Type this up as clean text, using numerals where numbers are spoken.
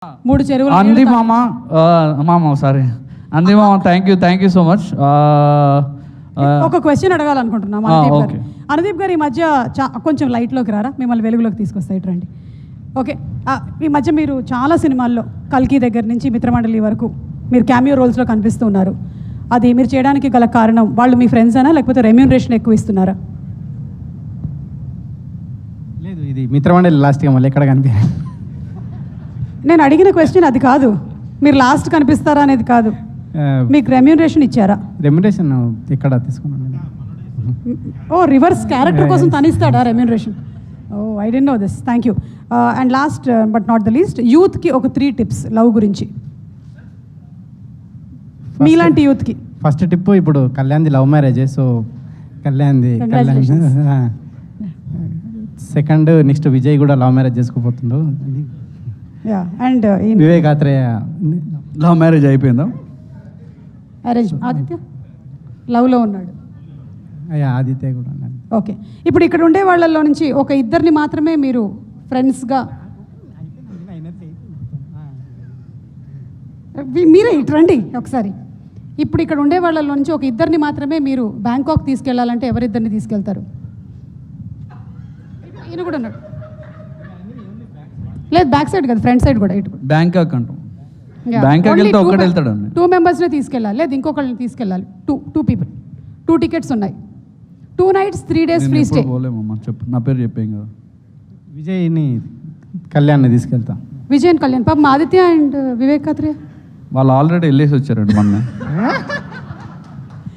3 చెరువులు అంది మామ సారీ అంది మామ థ్యాంక్ యూ సో మచ్. ఒక క్వశ్చన్ అడగాలనుకుంటున్నాం అనుదీప్ గారు. ఈ మధ్య కొంచెం లైట్లోకి రారా, మిమ్మల్ని వెలుగులోకి తీసుకొస్తాయి రండి. ఓకే, ఈ మధ్య మీరు చాలా సినిమాల్లో కల్కి దగ్గర నుంచి మిత్రమండలి వరకు మీరు క్యామియో రోల్స్లో కనిపిస్తూ ఉన్నారు. అది మీరు చేయడానికి గల కారణం వాళ్ళు మీ ఫ్రెండ్స్ అయినా లేకపోతే రెమ్యూనరేషన్ ఎక్కువ ఇస్తున్నారా? లేదు, ఇది మిత్రమండలి లాస్ట్గా మళ్ళీ ఎక్కడ కనిపించారు. నేను అడిగిన క్వశ్చన్ అది కాదు, మీరు లాస్ట్ కనిపిస్తారా అనేది కాదు, మీకు రెమ్యూనరేషన్ ఇచ్చారా? రెమ్యూనరేషన్ ఎక్కడ తీసుకున్నాను. ఓ రివర్స్ క్యారెక్టర్ కోసం తనిస్తాడా remuneration? Oh I don't know this. Thank you. And last but not the least, యూత్కి ఒక 3 టిప్స్ లవ్ గురించి, మీలాంటి యూత్కి. ఫస్ట్ టిప్, ఇప్పుడు కళ్యాణ్ది love marriage, so Kalyan. Second, next Vijay కూడా లవ్ మ్యారేజ్ చేసుకోబోతుండు. And Vivek Athreya love marriage అయిపోయిందా? అరేంజ్. ఆదిత్య లవ్లో ఉన్నాడు. ఆదిత్య కూడా. ఓకే, ఇప్పుడు ఇక్కడ ఉండే వాళ్ళల్లో నుంచి ఒక 2 మాత్రమే మీరు ఫ్రెండ్స్గా, మీరే ఇటు రండి ఒకసారి. ఇప్పుడు ఇక్కడ ఉండే వాళ్ళలో నుంచి ఒక 2 మాత్రమే మీరు బ్యాంకాక్ తీసుకెళ్లాలంటే ఎవరిద్దరిని తీసుకెళ్తారు? ఈయన కూడా ఉన్నాడు. లేదు, బ్యాక్ సైడ్ కదా, ఫ్రంట్ సైడ్ కూడా. ఇటు బ్యాంకాక్ అంటాం. బ్యాంకాక్ వెళ్తే ఒక్కడే వెళ్తాడు. 2 మెంబర్స్నే తీసుకెళ్ళాలి, లేదు ఇంకొకళ్ళని తీసుకెళ్ళాలి. 2 పీపుల్, 2 టికెట్స్ ఉన్నాయి. 2 nights 3 days ఫ్రీ స్టే. చెప్పు, నా పేరు చెప్పేం కదా. విజయ్ని కళ్యాణ్ని తీసుకెళ్తా. విజయ్ అండ్ కళ్యాణ్. పాపం ఆదిత్య అండ్ వివేక్ ఆత్రేయ వాళ్ళు ఆల్రెడీ వెళ్ళేసి వచ్చారండి మొన్న.